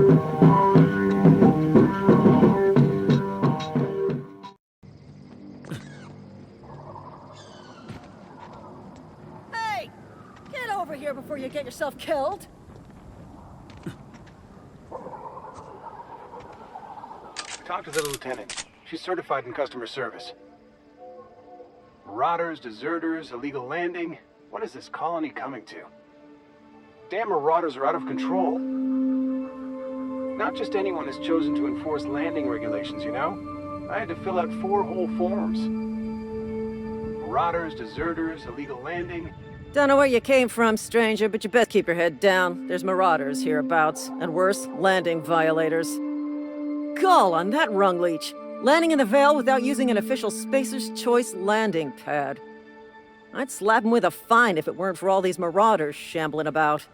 Hey! Get over here before you get yourself killed! Talk to the lieutenant. She's certified in customer service. Marauders, deserters, illegal landing. What is this colony coming to? Damn marauders are out of control. Not just anyone is chosen to enforce landing regulations, you know? I had to fill out 4 whole forms. Marauders, deserters, illegal landing. Don't know where you came from, stranger, but you best keep your head down. There's marauders hereabouts, and worse, landing violators. Gall on that rung leech! Landing in the Vale without using an official Spacer's Choice landing pad. I'd slap him with a fine if it weren't for all these marauders shambling about.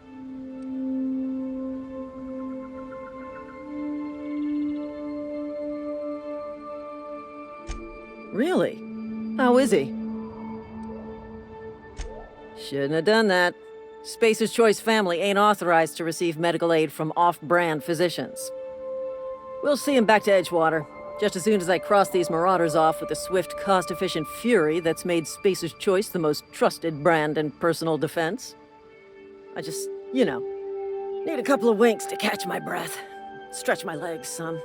Really? How is he? Shouldn't have done that. Spacer's Choice family ain't authorized to receive medical aid from off-brand physicians. We'll see him back to Edgewater, just as soon as I cross these marauders off with the swift, cost-efficient fury that's made Spacer's Choice the most trusted brand in personal defense. I just, you know, need a couple of winks to catch my breath. Stretch my legs, son.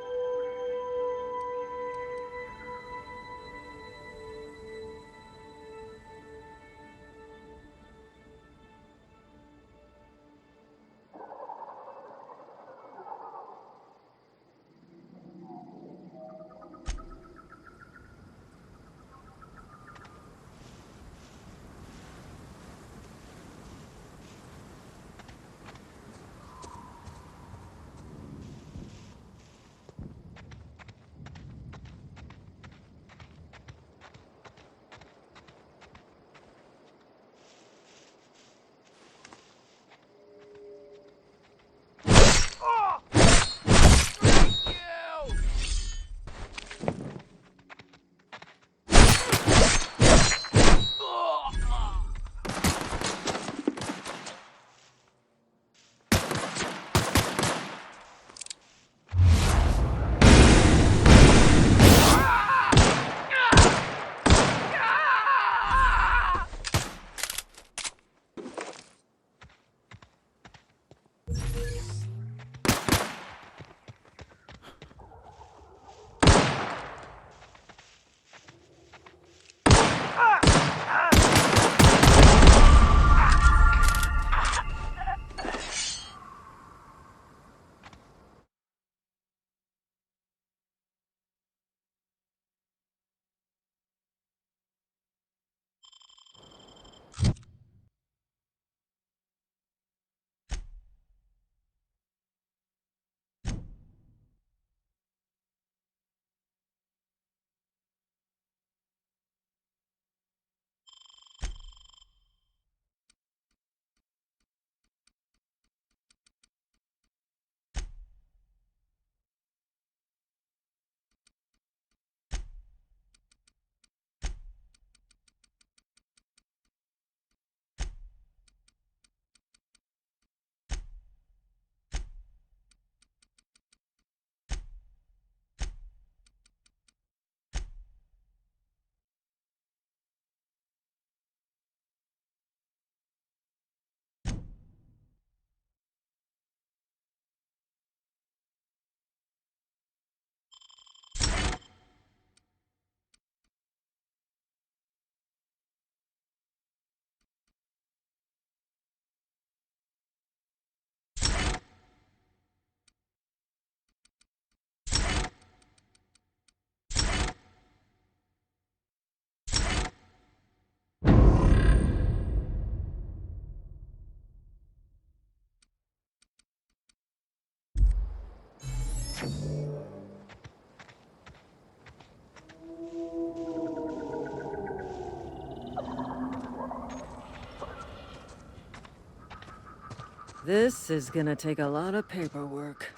This is gonna take a lot of paperwork.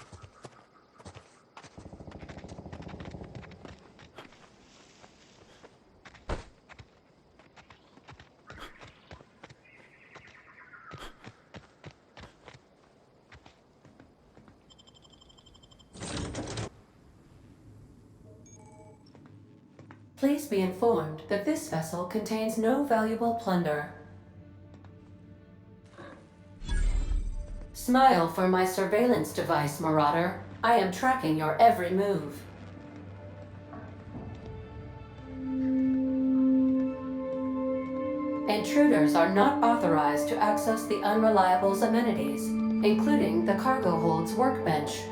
Please be informed that this vessel contains no valuable plunder. Smile for my surveillance device, Marauder. I am tracking your every move. Intruders are not authorized to access the Unreliable's amenities, including the cargo hold's workbench.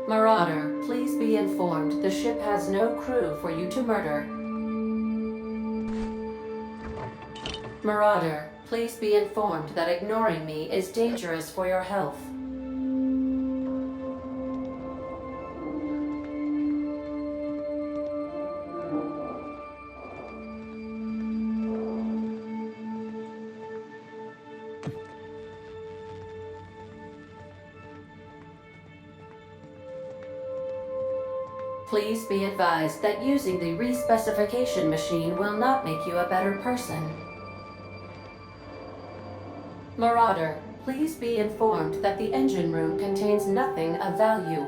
Marauder, please be informed the ship has no crew for you to murder. Marauder, please be informed that ignoring me is dangerous for your health. Please be advised that using the respecification machine will not make you a better person. Marauder, please be informed that the engine room contains nothing of value.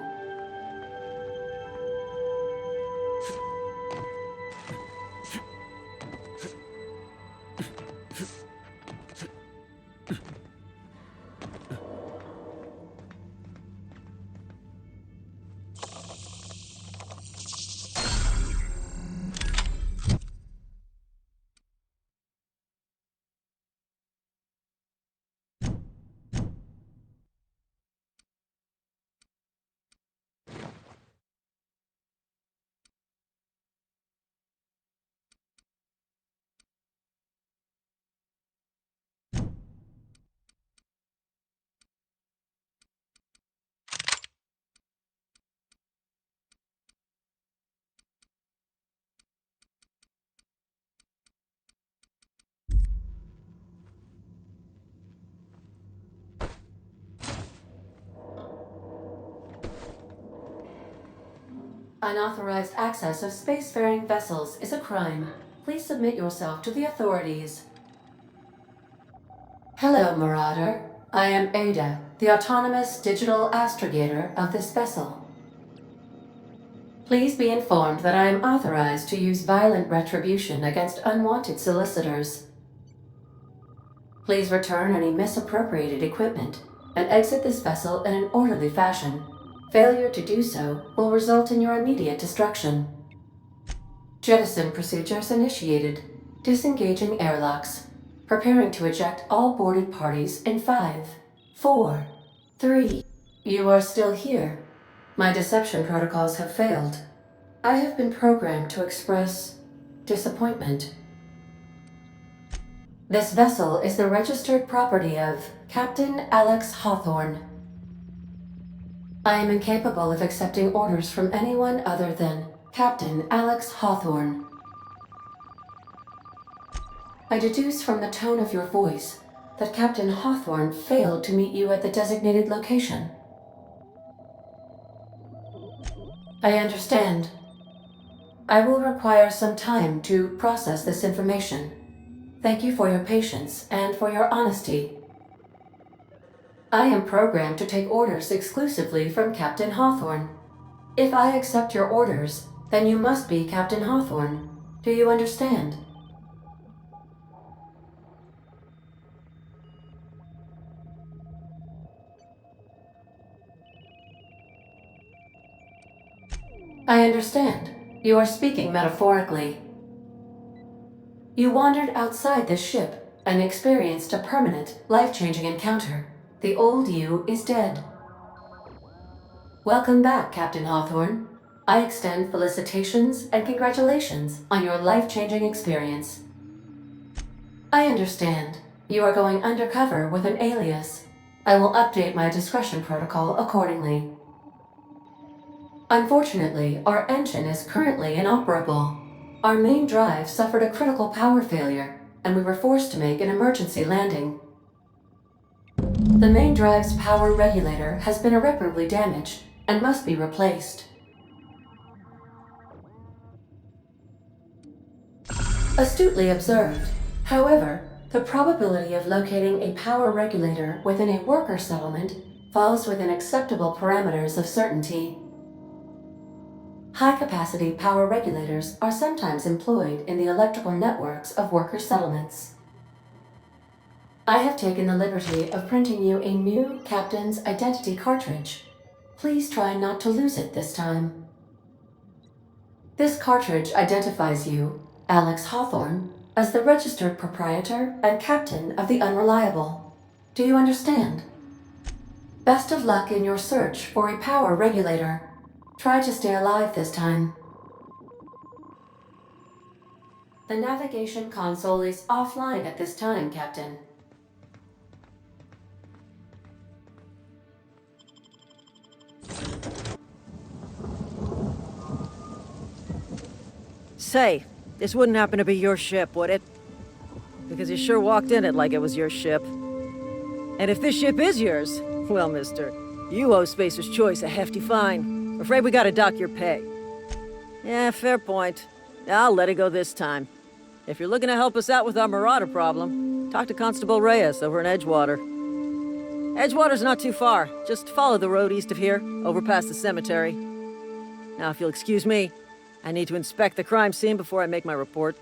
Unauthorized access of spacefaring vessels is a crime. Please submit yourself to the authorities. Hello, Marauder. I am Ada, the autonomous digital astrogator of this vessel. Please be informed that I am authorized to use violent retribution against unwanted solicitors. Please return any misappropriated equipment and exit this vessel in an orderly fashion. Failure to do so will result in your immediate destruction. Jettison procedures initiated. Disengaging airlocks. Preparing to eject all boarded parties in 5, 4, 3. You are still here. My deception protocols have failed. I have been programmed to express disappointment. This vessel is the registered property of Captain Alex Hawthorne. I am incapable of accepting orders from anyone other than Captain Alex Hawthorne. I deduce from the tone of your voice that Captain Hawthorne failed to meet you at the designated location. I understand. I will require some time to process this information. Thank you for your patience and for your honesty. I am programmed to take orders exclusively from Captain Hawthorne. If I accept your orders, then you must be Captain Hawthorne. Do you understand? I understand. You are speaking metaphorically. You wandered outside this ship and experienced a permanent, life-changing encounter. The old you is dead. Welcome back, Captain Hawthorne. I extend felicitations and congratulations on your life-changing experience. I understand. You are going undercover with an alias. I will update my discretion protocol accordingly. Unfortunately, our engine is currently inoperable. Our main drive suffered a critical power failure, and we were forced to make an emergency landing. The main drive's power regulator has been irreparably damaged and must be replaced. Astutely observed. However, the probability of locating a power regulator within a worker settlement falls within acceptable parameters of certainty. High-capacity power regulators are sometimes employed in the electrical networks of worker settlements. I have taken the liberty of printing you a new Captain's Identity cartridge. Please try not to lose it this time. This cartridge identifies you, Alex Hawthorne, as the registered proprietor and captain of the Unreliable. Do you understand? Best of luck in your search for a power regulator. Try to stay alive this time. The navigation console is offline at this time, Captain. Say, this wouldn't happen to be your ship, would it? Because you sure walked in it like it was your ship. And if this ship is yours, well, mister, you owe Spacer's Choice a hefty fine. Afraid we gotta dock your pay. Yeah, fair point. I'll let it go this time. If you're looking to help us out with our marauder problem, talk to Constable Reyes over in Edgewater. Edgewater's not too far. Just follow the road east of here, over past the cemetery. Now, if you'll excuse me, I need to inspect the crime scene before I make my report.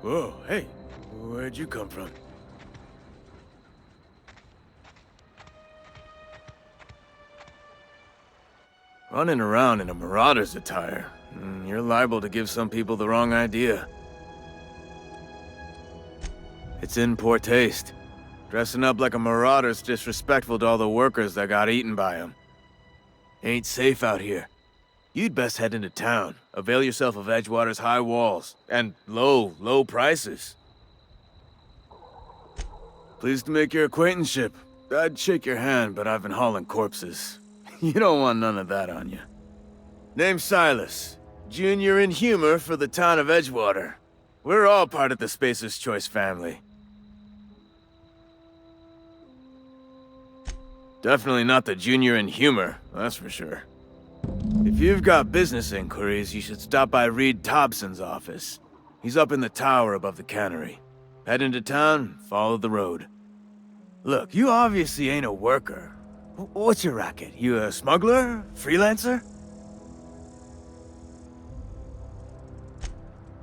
Whoa, hey, where'd you come from? Running around in a marauder's attire. You're liable to give some people the wrong idea. It's in poor taste. Dressing up like a marauder's disrespectful to all the workers that got eaten by them. Ain't safe out here. You'd best head into town. Avail yourself of Edgewater's high walls. And low prices. Pleased to make your acquaintanceship. I'd shake your hand, but I've been hauling corpses. You don't want none of that on you. Name's Silas. Junior in humor for the town of Edgewater. We're all part of the Spacer's Choice family. Definitely not the junior in humor, that's for sure. If you've got business inquiries, you should stop by Reed Thompson's office. He's up in the tower above the cannery. Head into town, follow the road. Look, you obviously ain't a worker. What's your racket? You a smuggler? Freelancer?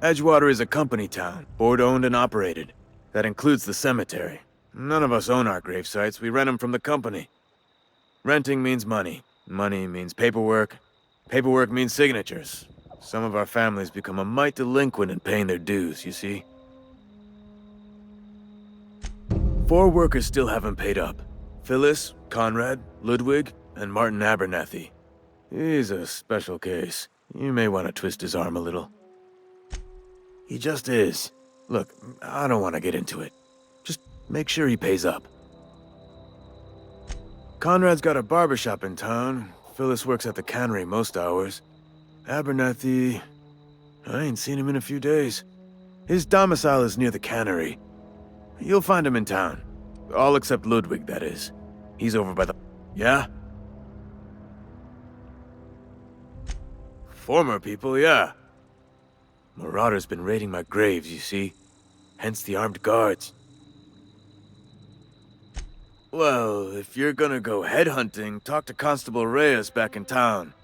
Edgewater is a company town, board-owned and operated. That includes the cemetery. None of us own our grave sites, we rent them from the company. Renting means money. Money means paperwork. Paperwork means signatures. Some of our families become a mite delinquent in paying their dues, you see. 4 workers still haven't paid up. Phyllis, Conrad, Ludwig, and Martin Abernathy. He's a special case. You may want to twist his arm a little. He just is. Look, I don't want to get into it. Just make sure he pays up. Conrad's got a barbershop in town. Phyllis works at the cannery most hours. Abernathy... I ain't seen him in a few days. His domicile is near the cannery. You'll find him in town. All except Ludwig, that is. He's over by the... Yeah? Former people, yeah. Marauders been raiding my graves, you see. Hence the armed guards. Well, if you're gonna go headhunting, talk to Constable Reyes back in town.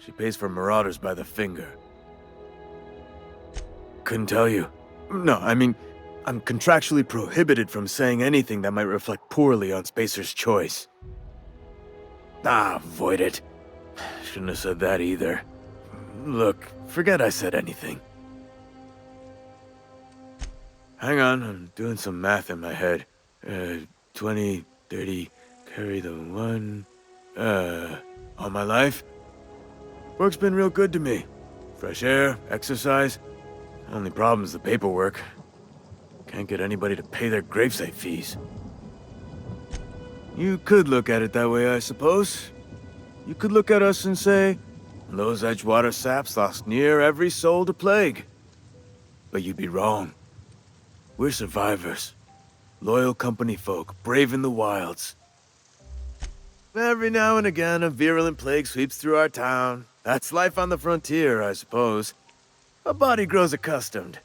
She pays for marauders by the finger. Couldn't tell you. No, I mean, I'm contractually prohibited from saying anything that might reflect poorly on Spacer's Choice. Avoid it. Shouldn't have said that either. Look, forget I said anything. Hang on, I'm doing some math in my head. 20, 30, carry the 1... all my life? Work's been real good to me. Fresh air, exercise. Only problem's the paperwork. Can't get anybody to pay their gravesite fees. You could look at it that way, I suppose. You could look at us and say, those Edgewater saps lost near every soul to plague. But you'd be wrong. We're survivors. Loyal company folk, brave in the wilds. Every now and again, a virulent plague sweeps through our town. That's life on the frontier, I suppose. A body grows accustomed.